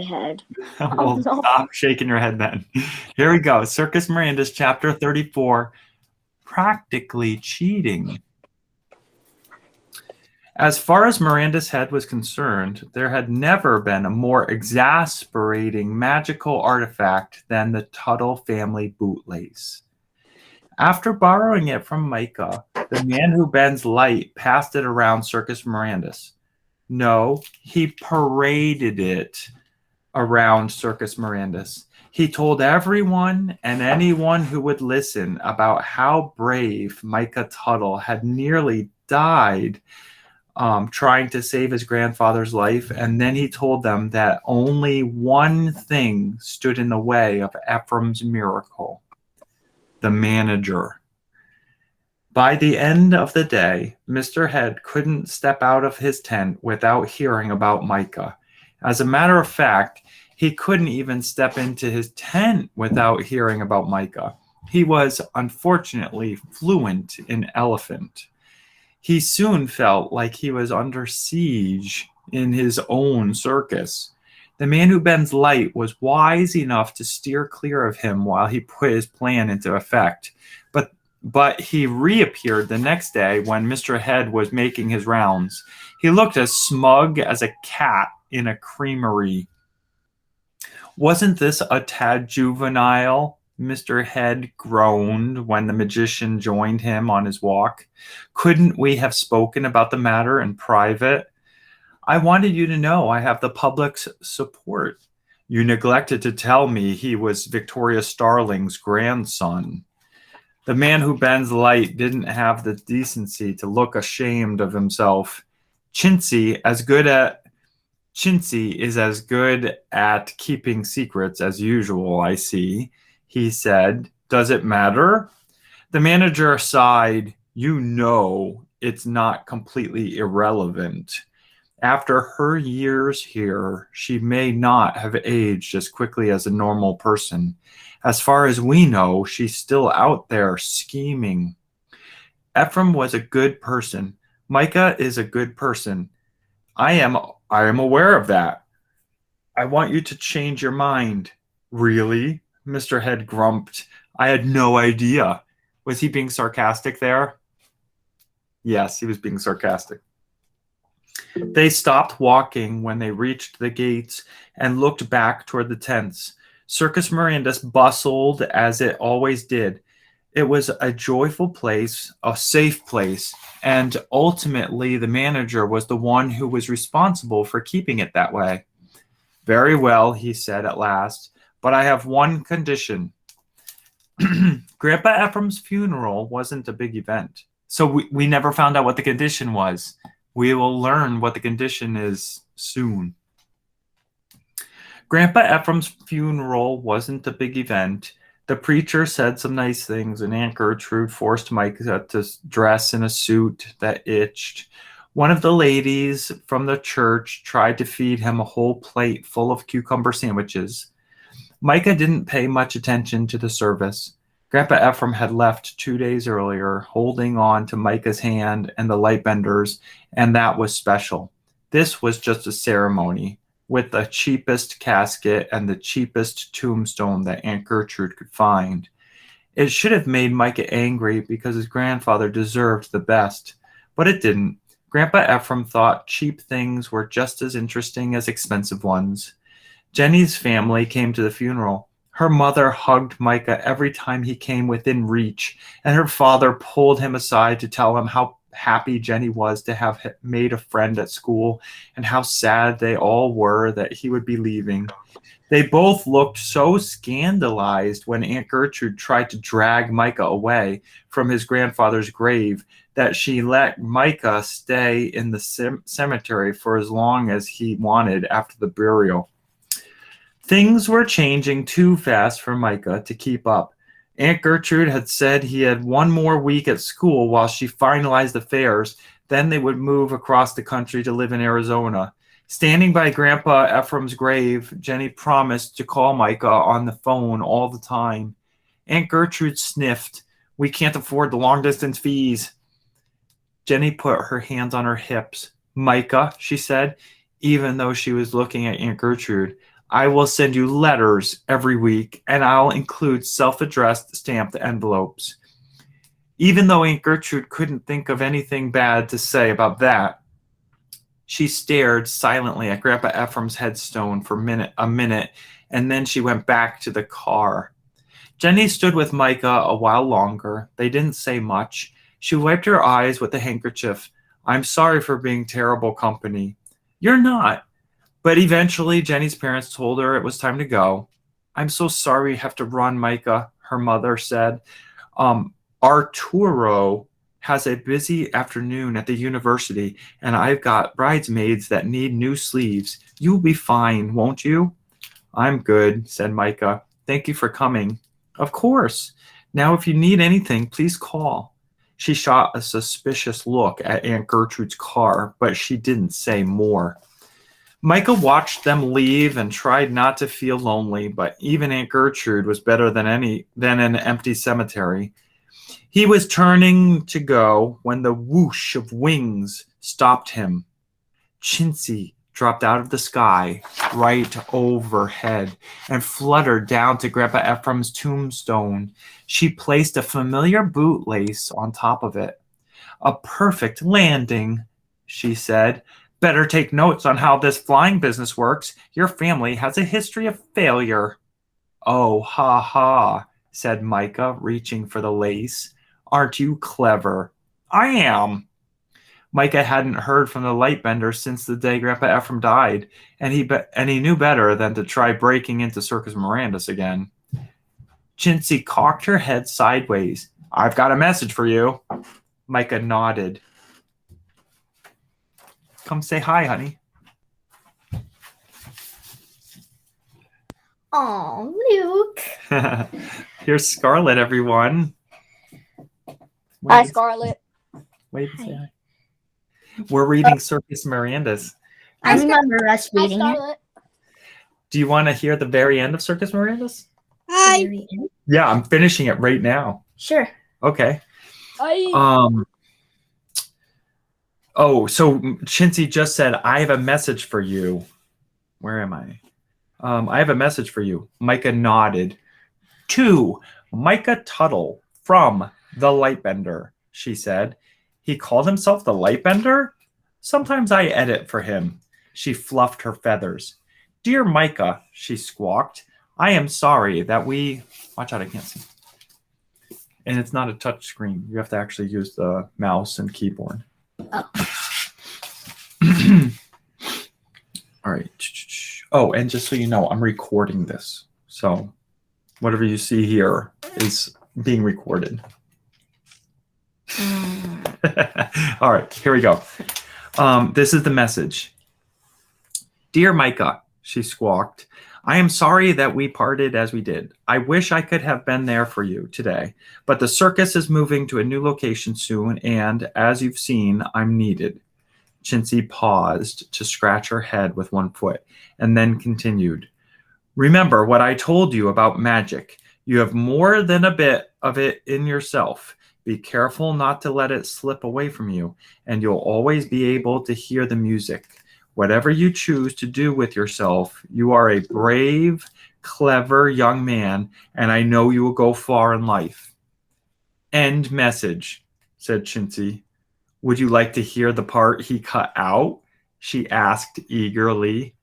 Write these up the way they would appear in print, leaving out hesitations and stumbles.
head. Oh Well, no. stop shaking your head then. Here we go. Circus Mirandus, chapter 34, practically cheating. As far as Miranda's head was concerned, there had never been a more exasperating magical artifact than the Tuttle family bootlace. After borrowing it from Micah, the man who bends light passed it around Circus Mirandus. No, he paraded it around Circus Mirandus. He told everyone and anyone who would listen about how brave Micah Tuttle had nearly died trying to save his grandfather's life, and then he told them that only one thing stood in the way of Ephraim's miracle: the manager. By the end of the day, Mr. Head couldn't step out of his tent without hearing about Micah. As a matter of fact, he couldn't even step into his tent without hearing about Micah. He was unfortunately fluent in elephant. He soon felt like he was under siege in his own circus. The man who bends light was wise enough to steer clear of him while he put his plan into effect. But he reappeared the next day when Mr. Head was making his rounds. He looked as smug as a cat in a creamery. Wasn't this a tad juvenile? Mr. Head groaned when the magician joined him on his walk. Couldn't we have spoken about the matter in private? I wanted you to know I have the public's support. You neglected to tell me he was Victoria Starling's grandson. The man who bends light didn't have the decency to look ashamed of himself. Chintzy is as good at keeping secrets as usual, I see, he said. Does it matter? The manager sighed. You know it's not completely irrelevant. After her years here, she may not have aged as quickly as a normal person. As far as we know, she's still out there scheming. Ephraim was a good person. Micah is a good person. I am aware of that. I want you to change your mind. Really? Mr. Head grumped. I had no idea. Was he being sarcastic there? Yes, he was being sarcastic. They stopped walking when they reached the gates and looked back toward the tents. Circus Mirandus bustled as it always did. It was a joyful place, a safe place, and ultimately the manager was the one who was responsible for keeping it that way. Very well, he said at last, but I have one condition. Grandpa Ephraim's funeral wasn't a big event, so we never found out what the condition was. We will learn what the condition is soon. Grandpa Ephraim's funeral wasn't a big event. The preacher said some nice things, and Aunt Gertrude forced Mike to dress in a suit that itched. One of the ladies from the church tried to feed him a whole plate full of cucumber sandwiches. Micah didn't pay much attention to the service. Grandpa Ephraim had left 2 days earlier, holding on to Micah's hand and the lightbenders, and that was special. This was just a ceremony, with the cheapest casket and the cheapest tombstone that Aunt Gertrude could find. It should have made Micah angry because his grandfather deserved the best, but it didn't. Grandpa Ephraim thought cheap things were just as interesting as expensive ones. Jenny's family came to the funeral. Her mother hugged Micah every time he came within reach, and her father pulled him aside to tell him how happy Jenny was to have made a friend at school and how sad they all were that he would be leaving. They both looked so scandalized when Aunt Gertrude tried to drag Micah away from his grandfather's grave that she let Micah stay in the cemetery for as long as he wanted after the burial. Things were changing too fast for Micah to keep up. Aunt Gertrude had said he had one more week at school while she finalized affairs. Then they would move across the country to live in Arizona. Standing by Grandpa Ephraim's grave, Jenny promised to call Micah on the phone all the time. Aunt Gertrude sniffed. We can't afford the long-distance fees. Jenny put her hands on her hips. Micah, she said, even though she was looking at Aunt Gertrude, I will send you letters every week, and I'll include self-addressed stamped envelopes. Even though Aunt Gertrude couldn't think of anything bad to say about that, she stared silently at Grandpa Ephraim's headstone for a minute, and then she went back to the car. Jenny stood with Micah a while longer. They didn't say much. She wiped her eyes with a handkerchief. I'm sorry for being terrible company. You're not. But eventually, Jenny's parents told her it was time to go. I'm so sorry you have to run, Micah, her mother said. Arturo has a busy afternoon at the university, and I've got bridesmaids that need new sleeves. You'll be fine, won't you? I'm good, said Micah. Thank you for coming. Of course. Now, if you need anything, please call. She shot a suspicious look at Aunt Gertrude's car, but she didn't say more. Micah watched them leave and tried not to feel lonely, but even Aunt Gertrude was better than an empty cemetery. He was turning to go when the whoosh of wings stopped him. Chintzy dropped out of the sky right overhead and fluttered down to Grandpa Ephraim's tombstone. She placed a familiar bootlace on top of it. A perfect landing, she said. Better take notes on how this flying business works. Your family has a history of failure. Oh, ha ha, said Micah, reaching for the lace. Aren't you clever? I am. Micah hadn't heard from the lightbender since the day Grandpa Ephraim died, and he knew better than to try breaking into Circus Mirandus again. Chintzy cocked her head sideways. I've got a message for you. Micah nodded. Come say hi, honey. Oh, Luke. Here's Scarlett, everyone. Hi, Scarlett. Wait and say hi. We're reading Circus Mirandus. I remember us Hi, reading it. Scarlett. Do you want to hear the very end of Circus Mirandus? Hi. Yeah, I'm finishing it right now. Sure. Okay. Hi. Oh, so Chintzy just said, I have a message for you. Where am I? I have a message for you. Micah nodded. To Micah Tuttle from the Lightbender, she said. He called himself the Lightbender? Sometimes I edit for him. She fluffed her feathers. Dear Micah, she squawked, I am sorry that we... Watch out, I can't see. And it's not a touch screen. You have to actually use the mouse and keyboard. Oh. All right. Oh, and just so you know, I'm recording this. So whatever you see here is being recorded. All right, here we go. This is the message. Dear Micah, she squawked, I am sorry that we parted as we did. I wish I could have been there for you today, but the circus is moving to a new location soon, and as you've seen, I'm needed. Chintzy paused to scratch her head with one foot, and then continued. Remember what I told you about magic. You have more than a bit of it in yourself. Be careful not to let it slip away from you, and you'll always be able to hear the music. Whatever you choose to do with yourself, you are a brave, clever young man, and I know you will go far in life. End message, said Chintzy. Would you like to hear the part he cut out? She asked eagerly.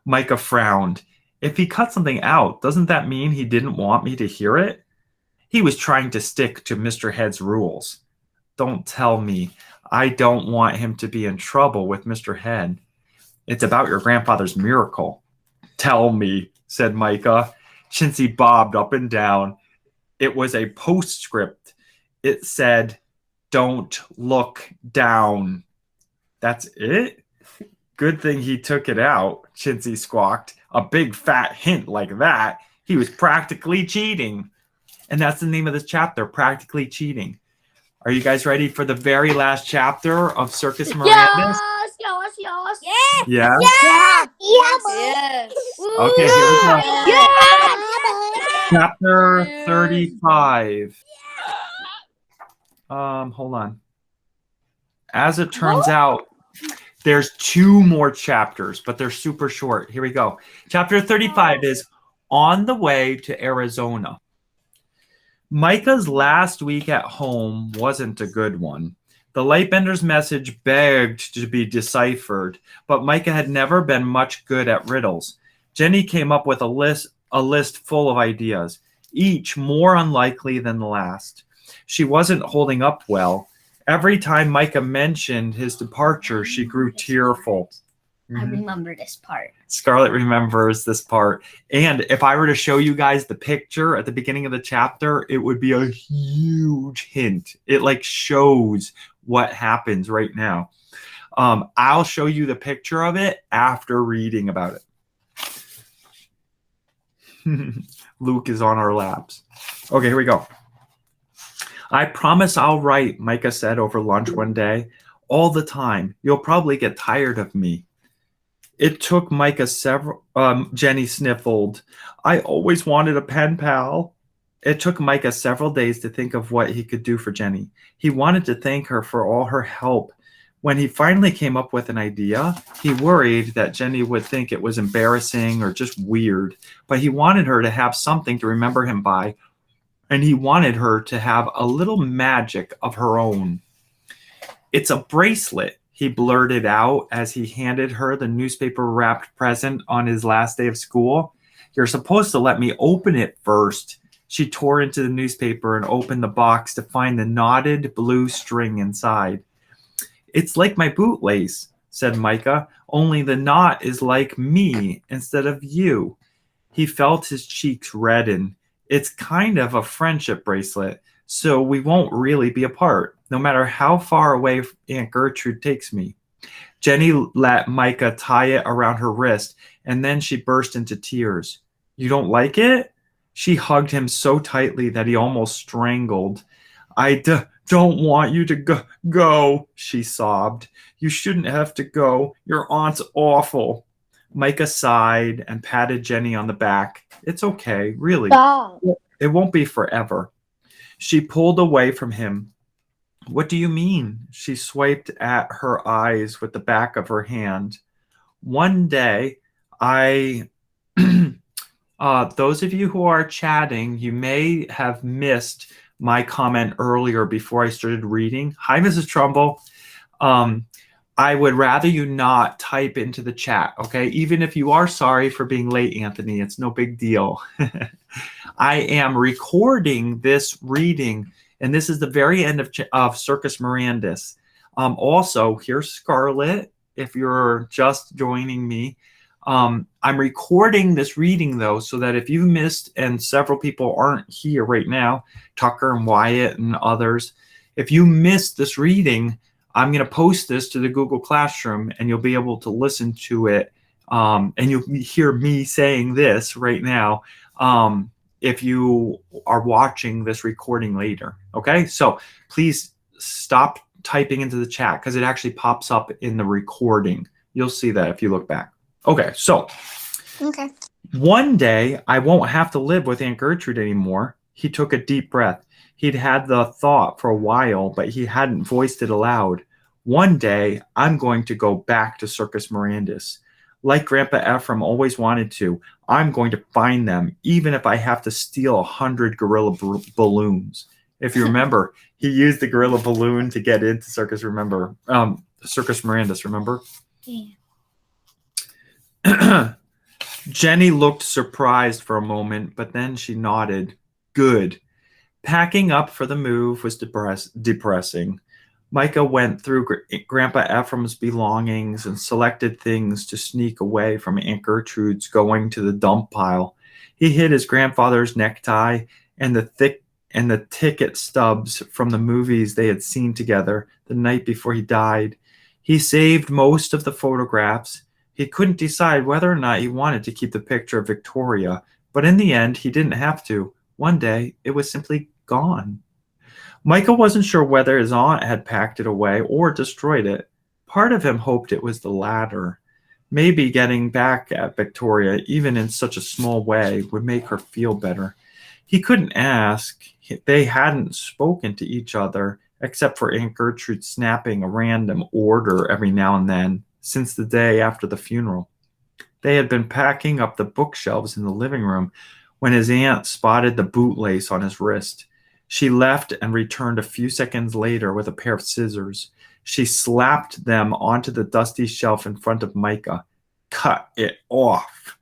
Micah frowned. If he cut something out, doesn't that mean he didn't want me to hear it? He was trying to stick to Mr. Head's rules. Don't tell me. I don't want him to be in trouble with Mr. Head. It's about your grandfather's miracle. Tell me, said Micah. Chintzy bobbed up and down. It was a postscript. It said, don't look down. That's it? Good thing he took it out, Chintzy squawked. A big fat hint like that. He was practically cheating. And that's the name of this chapter, Practically Cheating. Are you guys ready for the very last chapter of Circus Mirandus? Yes. Yeah? Yes. Okay, here we go. Yes. Chapter 35. Hold on. As it turns out, There's 2 more chapters, but they're super short. Here we go. Chapter 35 is On the Way to Arizona. Micah's last week at home wasn't a good one. The Lightbender's message begged to be deciphered, but Micah had never been much good at riddles. Jenny came up with a list full of ideas, each more unlikely than the last. She wasn't holding up well. Every time Micah mentioned his departure, she grew tearful. I remember this part. Scarlett remembers this part. And if I were to show you guys the picture at the beginning of the chapter, it would be a huge hint. It like shows what happens right now. I'll show you the picture of it after reading about it. Luke is on our laps. Okay, here we go. I promise I'll write, Micah said over lunch one day. All the time. You'll probably get tired of me. It took Micah Jenny sniffled. I always wanted a pen pal. It took Micah several days to think of what he could do for Jenny. He wanted to thank her for all her help. When he finally came up with an idea, he worried that Jenny would think it was embarrassing or just weird, but he wanted her to have something to remember him by, and he wanted her to have a little magic of her own. It's a bracelet, he blurted out as he handed her the newspaper-wrapped present on his last day of school. You're supposed to let me open it first. She tore into the newspaper and opened the box to find the knotted blue string inside. It's like my bootlace, said Micah, only the knot is like me instead of you. He felt his cheeks redden. It's kind of a friendship bracelet, so we won't really be apart, no matter how far away Aunt Gertrude takes me. Jenny let Micah tie it around her wrist, and then she burst into tears. You don't like it? She hugged him so tightly that he almost strangled. I don't want you to go, she sobbed. You shouldn't have to go. Your aunt's awful. Micah sighed and patted Jenny on the back. It's okay, really. Stop. It won't be forever. She pulled away from him. What do you mean? She swiped at her eyes with the back of her hand. One day, those of you who are chatting, you may have missed my comment earlier before I started reading. Hi, Mrs. Trumbull. I would rather you not type into the chat, okay? Even if you are sorry for being late, Anthony, it's no big deal. I am recording this reading, and this is the very end of Circus Mirandus. Also, here's Scarlett, if you're just joining me. I'm recording this reading, though, so that if you missed, and several people aren't here right now, Tucker and Wyatt and others, if you missed this reading, I'm going to post this to the Google Classroom, and you'll be able to listen to it, and you'll hear me saying this right now if you are watching this recording later, okay? So please stop typing into the chat because it actually pops up in the recording. You'll see that if you look back. Okay, so one day I won't have to live with Aunt Gertrude anymore. He took a deep breath. He'd had the thought for a while, but he hadn't voiced it aloud. One day, I'm going to go back to Circus Mirandus. Like Grandpa Ephraim always wanted to, I'm going to find them, even if I have to steal 100 gorilla balloons. If you remember, he used the gorilla balloon to get into Circus Mirandus, remember? Yeah. Jenny looked surprised for a moment, but then she nodded. Good. Packing up for the move was depressing. Micah went through Grandpa Ephraim's belongings and selected things to sneak away from Aunt Gertrude's going to the dump pile. He hid his grandfather's necktie and the ticket stubs from the movies they had seen together the night before he died. He saved most of the photographs. He couldn't decide whether or not he wanted to keep the picture of Victoria, but in the end, he didn't have to. One day, it was simply gone. Micah wasn't sure whether his aunt had packed it away or destroyed it. Part of him hoped it was the latter. Maybe getting back at Victoria, even in such a small way, would make her feel better. He couldn't ask. They hadn't spoken to each other, except for Aunt Gertrude snapping a random order every now and then. since the day after the funeral. They had been packing up the bookshelves in the living room when his aunt spotted the bootlace on his wrist. She left and returned a few seconds later with a pair of scissors. She slapped them onto the dusty shelf in front of Micah. Cut it off.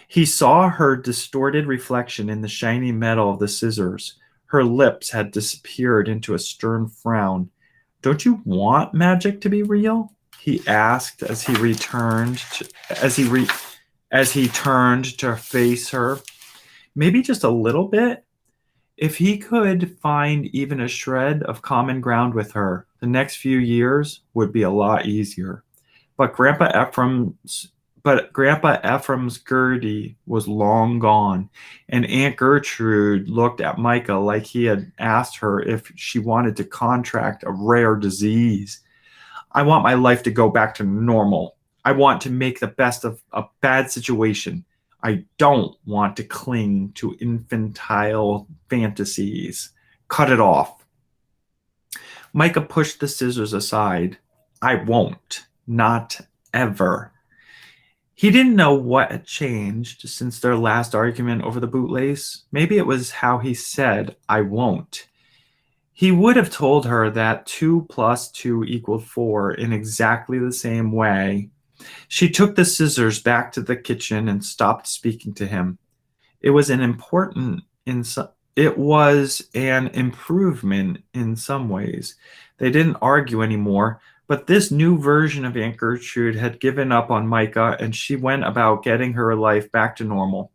He saw her distorted reflection in the shiny metal of the scissors. Her lips had disappeared into a stern frown. Don't you want magic to be real? He asked as he turned to face her. Maybe just a little bit. If he could find even a shred of common ground with her, the next few years would be a lot easier. But Grandpa Ephraim's Gertie was long gone, and Aunt Gertrude looked at Micah like he had asked her if she wanted to contract a rare disease. I want my life to go back to normal. I want to make the best of a bad situation. I don't want to cling to infantile fantasies. Cut it off. Micah pushed the scissors aside. I won't. Not ever. He didn't know what had changed since their last argument over the bootlace. Maybe it was how he said, I won't. He would have told her that 2 + 2 = 4 in exactly the same way. She took the scissors back to the kitchen and stopped speaking to him. It was an improvement in some ways. They didn't argue anymore, but this new version of Aunt Gertrude had given up on Micah, and she went about getting her life back to normal,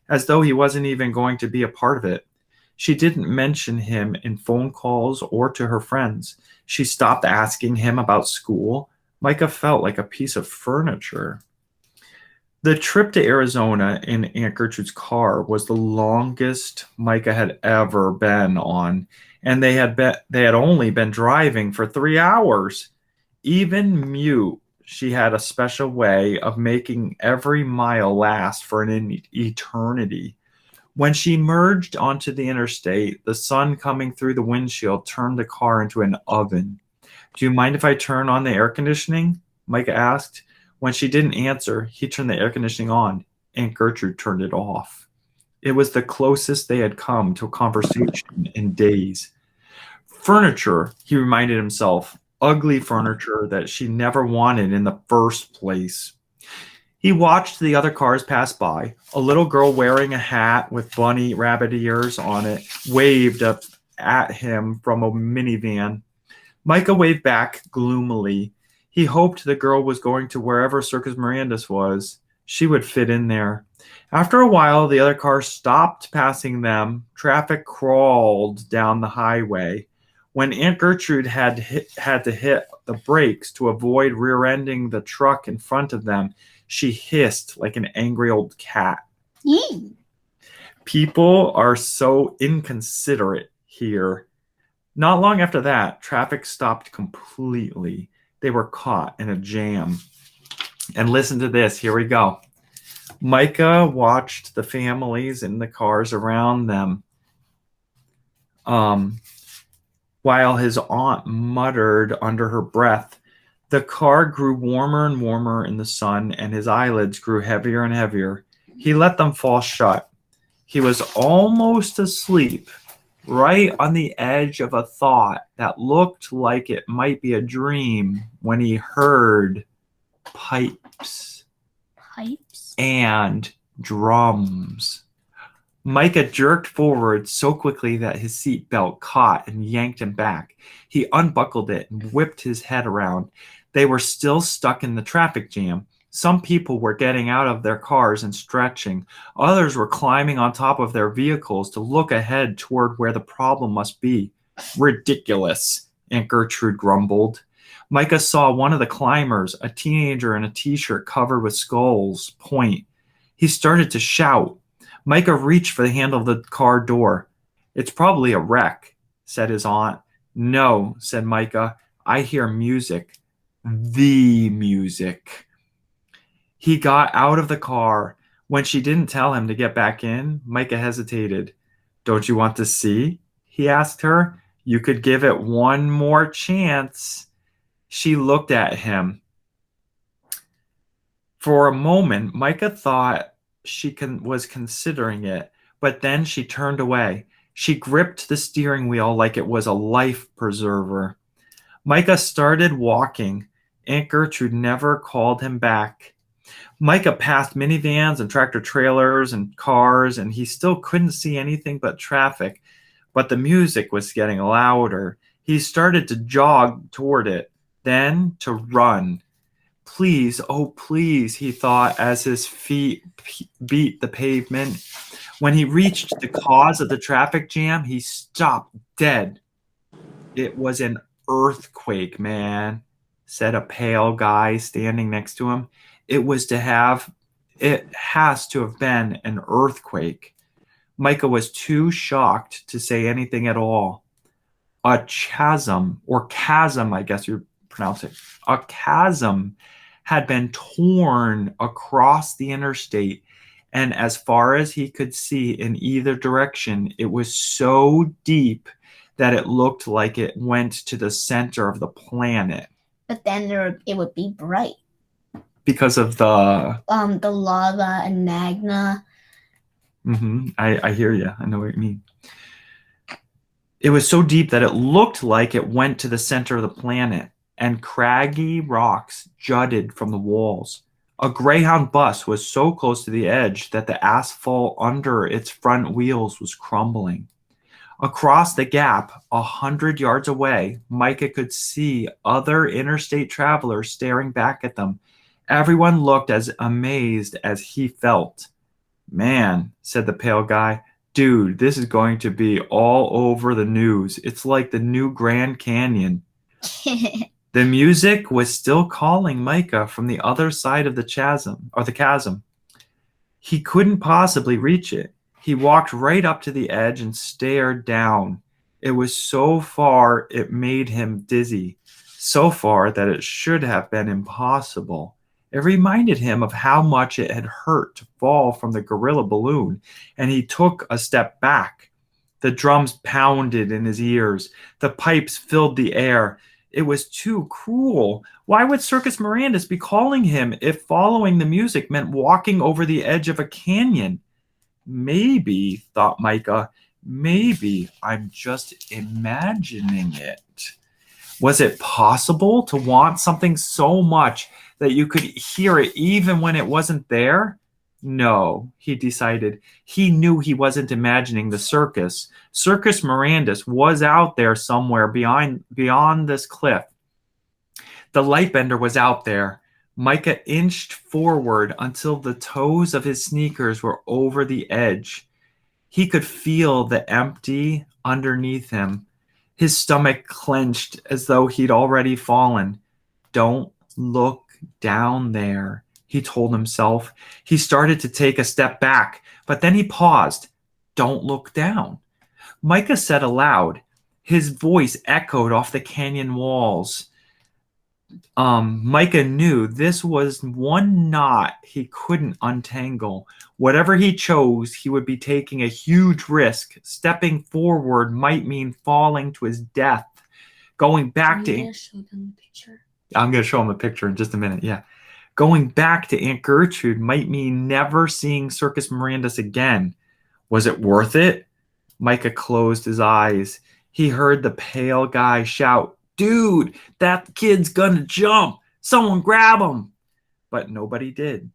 as though he wasn't even going to be a part of it. She didn't mention him in phone calls or to her friends. She stopped asking him about school. Micah felt like a piece of furniture. The trip to Arizona in Aunt Gertrude's car was the longest Micah had ever been on, and they had only been driving for 3 hours. Even mute, she had a special way of making every mile last for an eternity. When she merged onto the interstate, the sun coming through the windshield turned the car into an oven. Do you mind if I turn on the air conditioning? Micah asked. When she didn't answer, he turned the air conditioning on. Aunt Gertrude turned it off. It was the closest they had come to a conversation in days. Furniture, he reminded himself. Ugly furniture that she never wanted in the first place. He watched the other cars pass by. A little girl wearing a hat with bunny rabbit ears on it waved up at him from a minivan. Micah waved back gloomily. He hoped the girl was going to wherever Circus Mirandus was. She would fit in there. After a while, the other cars stopped passing them. Traffic crawled down the highway. When Aunt Gertrude had to hit the brakes to avoid rear-ending the truck in front of them, she hissed like an angry old cat. People are so inconsiderate here. Not long after that, traffic stopped completely. They were caught in a jam. And listen to this. Here we go. Micah watched the families in the cars around them, while his aunt muttered under her breath. The car grew warmer and warmer in the sun, and his eyelids grew heavier and heavier. He let them fall shut. He was almost asleep, right on the edge of a thought that looked like it might be a dream, when he heard pipes and drums. Micah jerked forward so quickly that his seat belt caught and yanked him back. He unbuckled it and whipped his head around. They were still stuck in the traffic jam. Some people were getting out of their cars and stretching. Others were climbing on top of their vehicles to look ahead toward where the problem must be. Ridiculous, Aunt Gertrude grumbled. Micah saw one of the climbers, a teenager in a t-shirt covered with skulls, point. He started to shout. Micah reached for the handle of the car door. It's probably a wreck, said his aunt. No, said Micah. I hear music. The music. He got out of the car. When she didn't tell him to get back in, Micah hesitated. Don't you want to see? He asked her. You could give it one more chance. She looked at him. For a moment, Micah thought was considering it, but then she turned away. She gripped the steering wheel like it was a life preserver. Micah started walking. Aunt Gertrude never called him back. Micah passed minivans and tractor trailers and cars, and he still couldn't see anything but traffic. But the music was getting louder. He started to jog toward it, then to run. Please, oh please, he thought as his feet beat the pavement. When he reached the cause of the traffic jam, he stopped dead. It was an earthquake, man, said a pale guy standing next to him. It has to have been an earthquake. Micah was too shocked to say anything at all. A chasm, or chasm, I guess you pronounce it. A chasm had been torn across the interstate, and as far as he could see in either direction, it was so deep that it looked like it went to the center of the planet. But then it would be bright. Because of the lava and magma. I hear you. I know what you mean. It was so deep that it looked like it went to the center of the planet, and craggy rocks jutted from the walls. A Greyhound bus was so close to the edge that the asphalt under its front wheels was crumbling. Across the gap, 100 yards away, Micah could see other interstate travelers staring back at them. Everyone looked as amazed as he felt. Man, said the pale guy, dude, this is going to be all over the news. It's like the new Grand Canyon. The music was still calling Micah from the other side of the chasm. He couldn't possibly reach it. He walked right up to the edge and stared down. It was so far it made him dizzy, so far that it should have been impossible. It reminded him of how much it had hurt to fall from the gorilla balloon, and he took a step back. The drums pounded in his ears. The pipes filled the air. It was too cruel. Why would Circus Mirandus be calling him if following the music meant walking over the edge of a canyon? Maybe, thought Micah, maybe I'm just imagining it. Was it possible to want something so much that you could hear it even when it wasn't there? No, he decided. He knew he wasn't imagining the circus. Circus Mirandus was out there somewhere beyond this cliff. The light bender was out there. Micah inched forward until the toes of his sneakers were over the edge. He could feel the empty underneath him. His stomach clenched as though he'd already fallen. Don't look down there, he told himself. He started to take a step back, but then he paused. Don't look down. Micah said aloud. His voice echoed off the canyon walls. Micah knew this was one knot he couldn't untangle. Whatever he chose, he would be taking a huge risk. Stepping forward might mean falling to his death. Going back to... I'm going to show him a picture in just a minute, yeah. Going back to Aunt Gertrude might mean never seeing Circus Mirandus again. Was it worth it? Micah closed his eyes. He heard the pale guy shout, "Dude, that kid's gonna jump! Someone grab him!" But nobody did.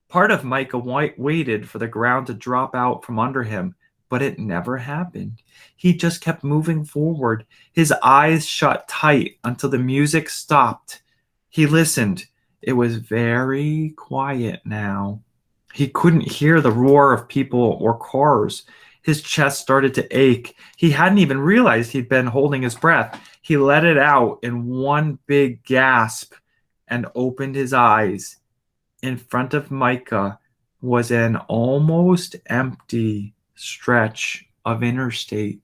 Part of Micah waited for the ground to drop out from under him, but it never happened. He just kept moving forward, his eyes shut tight until the music stopped. He listened. It was very quiet now. He couldn't hear the roar of people or cars. His chest started to ache. He hadn't even realized he'd been holding his breath. He let it out in one big gasp and opened his eyes. In front of Micah was an almost empty stretch of interstate.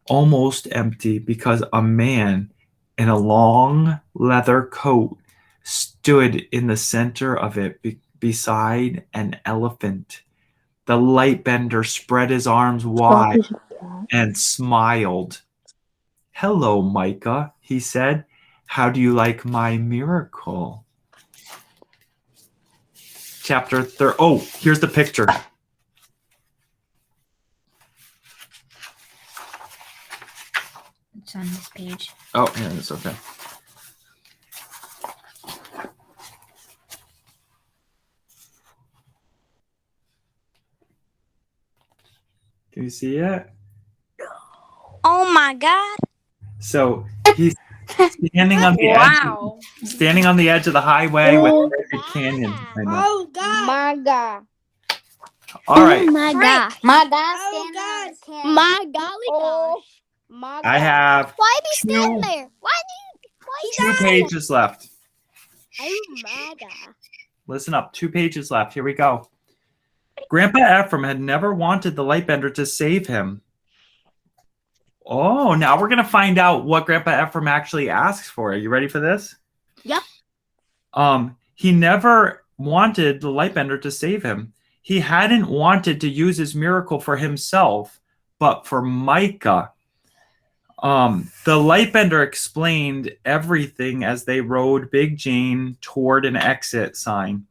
Almost empty because a man in a long leather coat stood in the center of it beside an elephant. The light bender spread his arms wide and smiled. "Hello, Micah," he said. "How do you like my miracle?" chapter 3. Oh, here's the picture. It's on this page. Oh, yeah, it's okay. Can you see it? Oh my God. So he's standing on the Wow. standing on the edge of the highway with a canyon. I know. Oh God. My God. All right. Oh my God. My God. My golly gosh. My God. I have Why be standing two, there? Why two pages left. Oh my God. Listen up. 2 pages left. Here we go. Grandpa Ephraim had never wanted the lightbender to save him. Oh, now we're going to find out what Grandpa Ephraim actually asks for. Are you ready for this? Yep. He never wanted the lightbender to save him. He hadn't wanted to use his miracle for himself, but for Micah. The lightbender explained everything as they rode Big Jane toward an exit sign.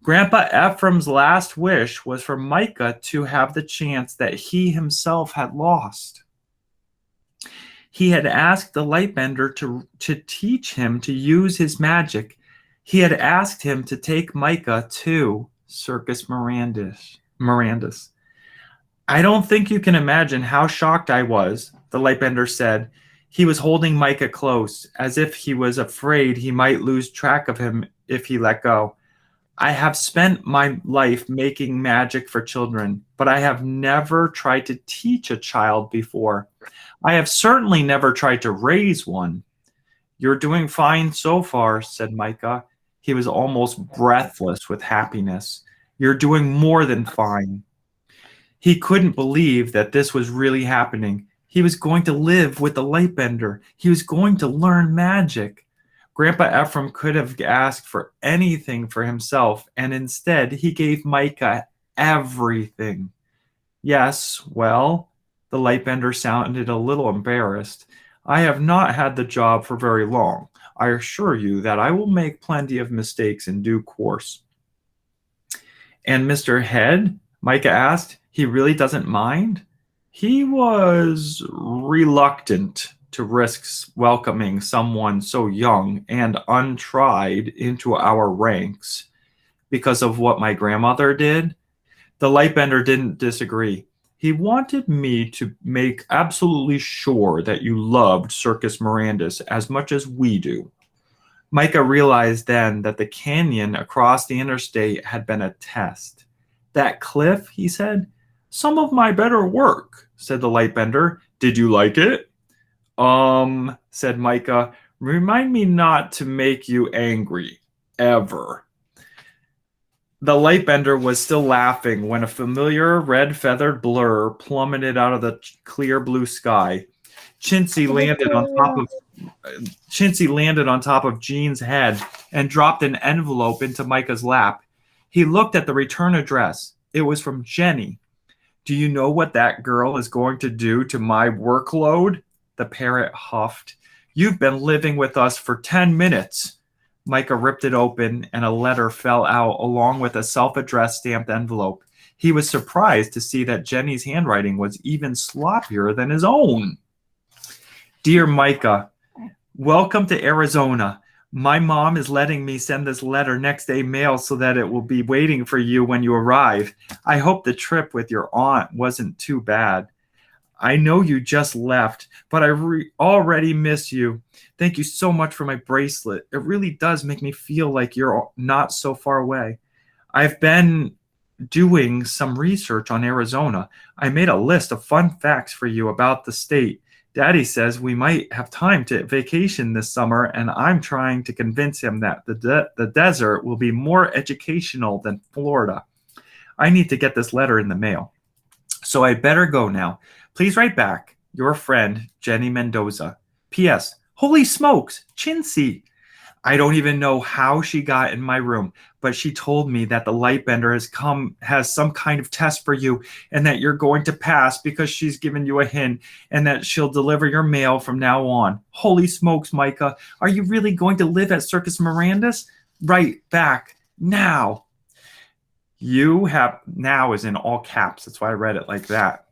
Grandpa Ephraim's last wish was for Micah to have the chance that he himself had lost. He had asked the lightbender to teach him to use his magic. He had asked him to take Micah to Circus Mirandus. I don't think you can imagine how shocked I was, the lightbender said. He was holding Micah close, as if he was afraid he might lose track of him if he let go. I have spent my life making magic for children, but I have never tried to teach a child before. I have certainly never tried to raise one. You're doing fine so far, said Micah. He was almost breathless with happiness. You're doing more than fine. He couldn't believe that this was really happening. He was going to live with the lightbender. He was going to learn magic. Grandpa Ephraim could have asked for anything for himself, and instead he gave Micah everything. Yes, well, the lightbender sounded a little embarrassed. I have not had the job for very long. I assure you that I will make plenty of mistakes in due course. And Mr. Head, Micah asked, he really doesn't mind? He was reluctant to risk welcoming someone so young and untried into our ranks because of what my grandmother did. The lightbender didn't disagree. He wanted me to make absolutely sure that you loved Circus Mirandus as much as we do. Micah realized then that the canyon across the interstate had been a test. That cliff, he said. Some of my better work, said the lightbender. Did you like it? Said Micah. Remind me not to make you angry, ever. The lightbender was still laughing when a familiar red-feathered blur plummeted out of the clear blue sky. Chintzy landed on top of Jean's head and dropped an envelope into Micah's lap. He looked at the return address. It was from Jenny. Do you know what that girl is going to do to my workload? The parrot huffed. You've been living with us for 10 minutes. Micah ripped it open, and a letter fell out along with a self-addressed stamped envelope. He was surprised to see that Jenny's handwriting was even sloppier than his own. Dear Micah, welcome to Arizona. My mom is letting me send this letter next day mail so that it will be waiting for you when you arrive. I hope the trip with your aunt wasn't too bad. I know you just left, but I already miss you. Thank you so much for my bracelet. It really does make me feel like you're not so far away. I've been doing some research on Arizona. I made a list of fun facts for you about the state. Daddy says we might have time to vacation this summer, and I'm trying to convince him that the desert will be more educational than Florida. I need to get this letter in the mail. So I better go now. Please write back. Your friend, Jenny Mendoza. P.S. Holy smokes, Chintzy. I don't even know how she got in my room, but she told me that the lightbender has some kind of test for you and that you're going to pass because she's given you a hint and that she'll deliver your mail from now on. Holy smokes, Micah. Are you really going to live at Circus Mirandus? Right back now. You have now is in all caps. That's why I read it like that.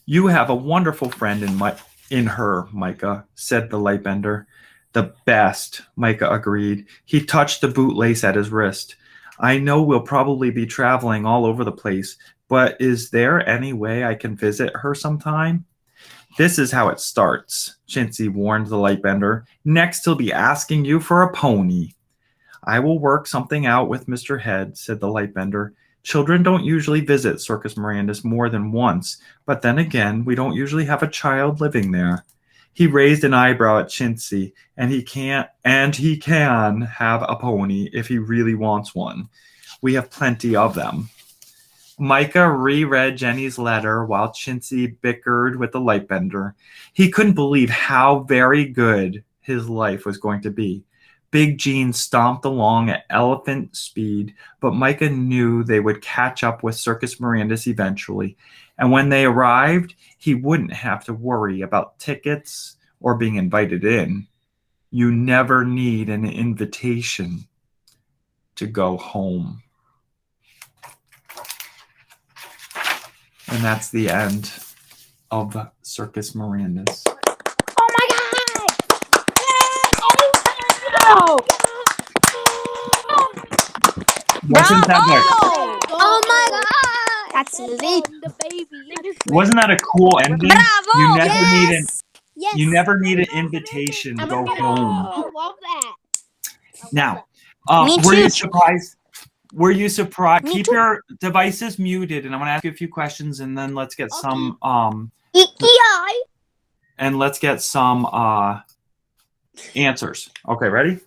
You have a wonderful friend in her, Micah, said the Lightbender. The best, Micah agreed. He touched the bootlace at his wrist. I know we'll probably be traveling all over the place, but is there any way I can visit her sometime? This is how it starts, Chintzy warned the Lightbender. Next, he'll be asking you for a pony. I will work something out with Mr. Head, said the Lightbender. Children don't usually visit Circus Mirandus more than once, but then again, we don't usually have a child living there. He raised an eyebrow at Chintzy, and he can have a pony if he really wants one. We have plenty of them. Micah reread Jenny's letter while Chintzy bickered with the Lightbender. He couldn't believe how very good his life was going to be. Big Gene stomped along at elephant speed, but Micah knew they would catch up with Circus Mirandus eventually, and when they arrived, he wouldn't have to worry about tickets or being invited in. You never need an invitation to go home. And that's the end of Circus Mirandus. Oh my god! Oh, Wasn't that oh my god! That's Lily. The baby. wasn't that a cool ending? Bravo! You never need an Yes. you never need an invitation to go home. I love that. Now, Me were too. you surprised? Were you surprised? Me Keep too. your devices muted, and I'm going to ask you a few questions, and then let's get some answers. Okay, ready?